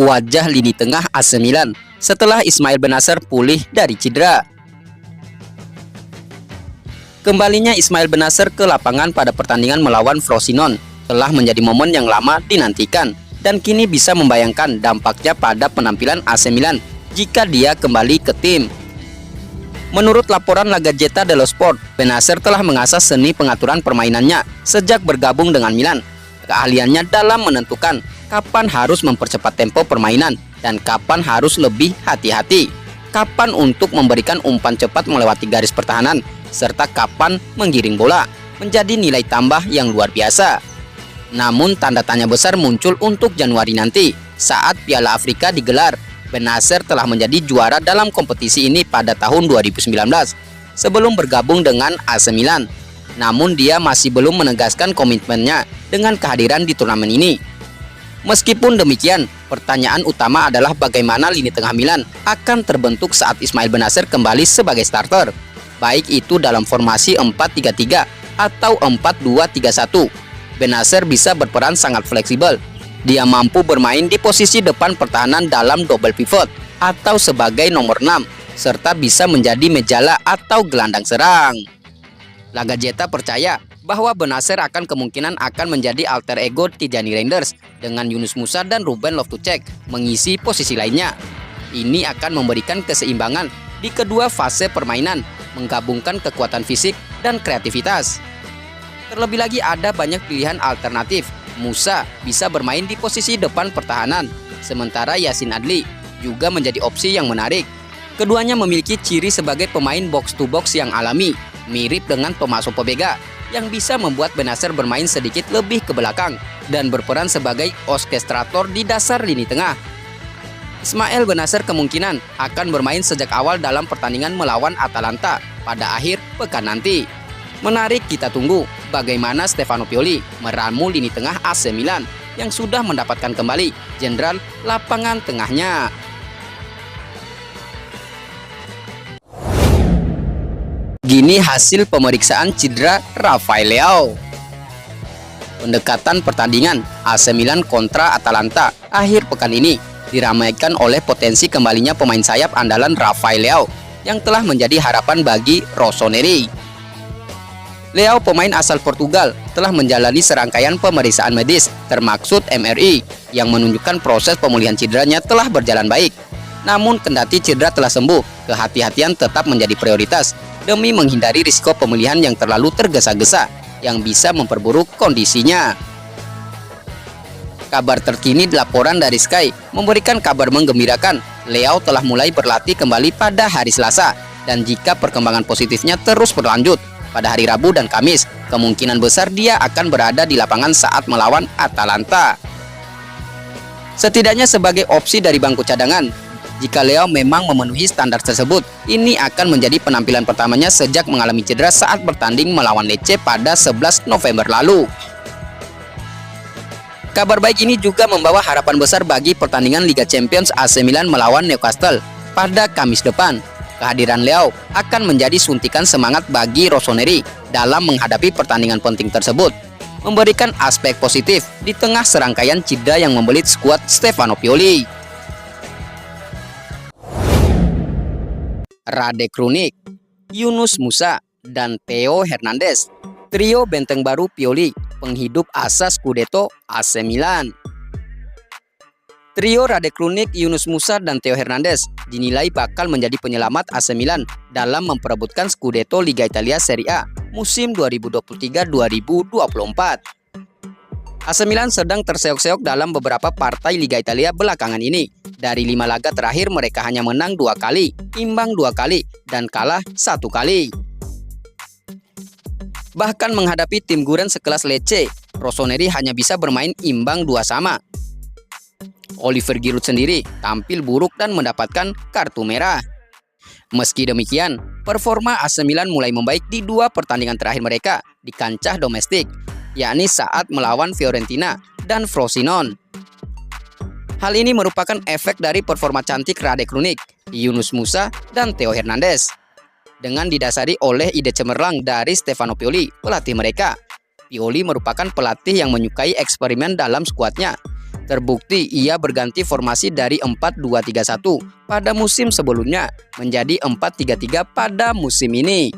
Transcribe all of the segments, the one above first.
wajah lini tengah AC Milan setelah Ismail Bennacer pulih dari cedera. Kembalinya Ismail Bennacer ke lapangan pada pertandingan melawan Frosinone telah menjadi momen yang lama dinantikan dan kini bisa membayangkan dampaknya pada penampilan AC Milan jika dia kembali ke tim. Menurut laporan La Gazzetta dello Sport, Bennacer telah mengasah seni pengaturan permainannya sejak bergabung dengan Milan. Keahliannya dalam menentukan kapan harus mempercepat tempo permainan dan kapan harus lebih hati-hati, kapan untuk memberikan umpan cepat melewati garis pertahanan, serta kapan menggiring bola, menjadi nilai tambah yang luar biasa. Namun tanda tanya besar muncul untuk Januari nanti saat Piala Afrika digelar. Bennacer telah menjadi juara dalam kompetisi ini pada tahun 2019 sebelum bergabung dengan AC Milan. Namun dia masih belum menegaskan komitmennya dengan kehadiran di turnamen ini. Meskipun demikian, pertanyaan utama adalah bagaimana lini tengah Milan akan terbentuk saat Ismail Bennacer kembali sebagai starter, baik itu dalam formasi 4-3-3 atau 4-2-3-1. Bennacer bisa berperan sangat fleksibel. Dia mampu bermain di posisi depan pertahanan dalam double pivot atau sebagai nomor 6, serta bisa menjadi mejala atau gelandang serang. La Gazzetta percaya bahwa Bennacer kemungkinan akan menjadi alter ego Tijani Reinders dengan Yunus Musa dan Ruben Loftus-Cheek mengisi posisi lainnya. Ini akan memberikan keseimbangan di kedua fase permainan, menggabungkan kekuatan fisik dan kreativitas. Terlebih lagi ada banyak pilihan alternatif. Musa bisa bermain di posisi depan pertahanan, sementara Yacine Adli juga menjadi opsi yang menarik. Keduanya memiliki ciri sebagai pemain box to box yang alami, mirip dengan Tommaso Pobega, yang bisa membuat Bennacer bermain sedikit lebih ke belakang dan berperan sebagai orkestrator di dasar lini tengah. Ismail Bennacer kemungkinan akan bermain sejak awal dalam pertandingan melawan Atalanta pada akhir pekan nanti. Menarik kita tunggu bagaimana Stefano Pioli meramu lini tengah AC Milan yang sudah mendapatkan kembali jenderal lapangan tengahnya. Gini hasil pemeriksaan cedera Rafael Leao. Pendekatan pertandingan AC Milan kontra Atalanta akhir pekan ini diramaikan oleh potensi kembalinya pemain sayap andalan Rafael Leao yang telah menjadi harapan bagi Rossoneri. Leao, pemain asal Portugal, telah menjalani serangkaian pemeriksaan medis termaksud MRI yang menunjukkan proses pemulihan cederanya telah berjalan baik. Namun kendati cedera telah sembuh, kehati-hatian tetap menjadi prioritas demi menghindari risiko pemulihan yang terlalu tergesa-gesa yang bisa memperburuk kondisinya. Kabar terkini laporan dari Sky memberikan kabar menggembirakan. Leao telah mulai berlatih kembali pada hari Selasa, dan jika perkembangan positifnya terus berlanjut, pada hari Rabu dan Kamis, kemungkinan besar dia akan berada di lapangan saat melawan Atalanta. Setidaknya sebagai opsi dari bangku cadangan, jika Leao memang memenuhi standar tersebut, ini akan menjadi penampilan pertamanya sejak mengalami cedera saat bertanding melawan Lecce pada 11 November lalu. Kabar baik ini juga membawa harapan besar bagi pertandingan Liga Champions AC Milan melawan Newcastle pada Kamis depan. Kehadiran Leao akan menjadi suntikan semangat bagi Rossoneri dalam menghadapi pertandingan penting tersebut, memberikan aspek positif di tengah serangkaian cedera yang membelit skuad Stefano Pioli. Rade Krunic, Yunus Musa, dan Theo Hernandez, trio benteng baru Pioli, penghidup asa Scudetto AC Milan. Trio Rade Krunic, Yunus Musa, dan Theo Hernandez dinilai bakal menjadi penyelamat AC Milan dalam memperebutkan Scudetto Liga Italia Serie A musim 2023-2024. AC Milan sedang terseok-seok dalam beberapa partai Liga Italia belakangan ini. Dari 5 laga terakhir mereka hanya menang 2 kali, imbang 2 kali, dan kalah 1 kali. Bahkan menghadapi tim Guren sekelas Lecce, Rossoneri hanya bisa bermain imbang 2-2. Oliver Giroud sendiri tampil buruk dan mendapatkan kartu merah. Meski demikian, performa AC Milan mulai membaik di 2 pertandingan terakhir mereka di kancah domestik, yakni saat melawan Fiorentina dan Frosinone. Hal ini merupakan efek dari performa cantik Rade Krunic, Yunus Musa, dan Theo Hernandez. Dengan didasari oleh ide cemerlang dari Stefano Pioli, pelatih mereka. Pioli merupakan pelatih yang menyukai eksperimen dalam skuadnya. Terbukti ia berganti formasi dari 4-2-3-1 pada musim sebelumnya menjadi 4-3-3 pada musim ini.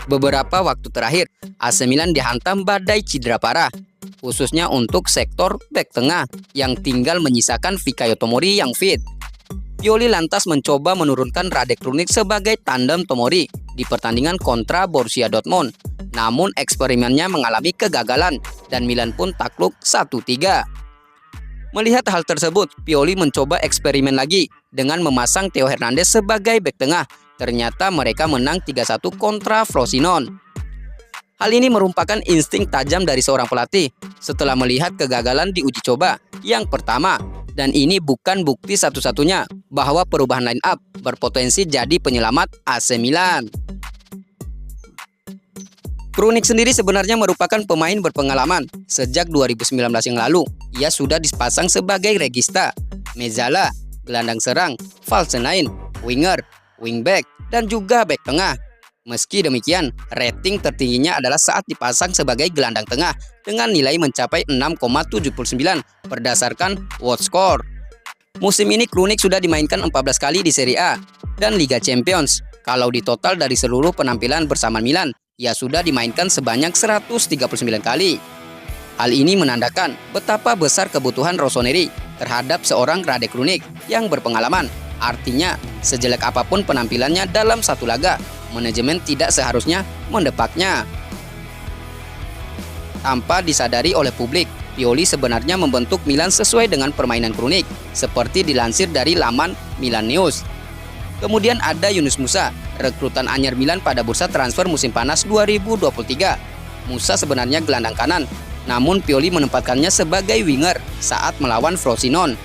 Beberapa waktu terakhir, AC Milan dihantam badai cedera parah, khususnya untuk sektor bek tengah yang tinggal menyisakan Fikayo Tomori yang fit. Pioli lantas mencoba menurunkan Radek Krunic sebagai tandem Tomori di pertandingan kontra Borussia Dortmund. Namun eksperimennya mengalami kegagalan dan Milan pun takluk 1-3. Melihat hal tersebut, Pioli mencoba eksperimen lagi dengan memasang Theo Hernandez sebagai bek tengah. Ternyata mereka menang 3-1 kontra Frosinone. Hal ini merupakan insting tajam dari seorang pelatih setelah melihat kegagalan di uji coba yang pertama. Dan ini bukan bukti satu-satunya bahwa perubahan line up berpotensi jadi penyelamat AC Milan. Krunic sendiri sebenarnya merupakan pemain berpengalaman. Sejak 2019 yang lalu, ia sudah dipasang sebagai regista, mezzala, gelandang serang, false nine, winger, wingback, dan juga bek tengah. Meski demikian, rating tertingginya adalah saat dipasang sebagai gelandang tengah dengan nilai mencapai 6,79 berdasarkan WatchScore. Musim ini Krunic sudah dimainkan 14 kali di Serie A dan Liga Champions. Kalau ditotal dari seluruh penampilan bersama Milan, ia sudah dimainkan sebanyak 139 kali. Hal ini menandakan betapa besar kebutuhan Rossoneri terhadap seorang Radek Krunic yang berpengalaman. Artinya, sejelek apapun penampilannya dalam satu laga, manajemen tidak seharusnya mendepaknya. Tanpa disadari oleh publik, Pioli sebenarnya membentuk Milan sesuai dengan permainan Krunic, seperti dilansir dari laman Milan News. Kemudian ada Yunus Musa, rekrutan anyar Milan pada bursa transfer musim panas 2023. Musa sebenarnya gelandang kanan, namun Pioli menempatkannya sebagai winger saat melawan Frosinone.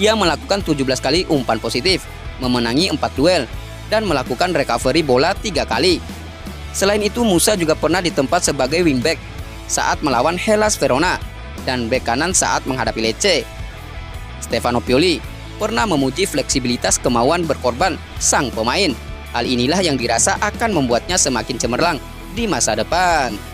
Ia melakukan 17 kali umpan positif, memenangi 4 duel, dan melakukan recovery bola 3 kali. Selain itu, Musa juga pernah ditempat sebagai wingback saat melawan Hellas Verona dan bek kanan saat menghadapi Lecce. Stefano Pioli pernah memuji fleksibilitas kemauan berkorban sang pemain. Hal inilah yang dirasa akan membuatnya semakin cemerlang di masa depan.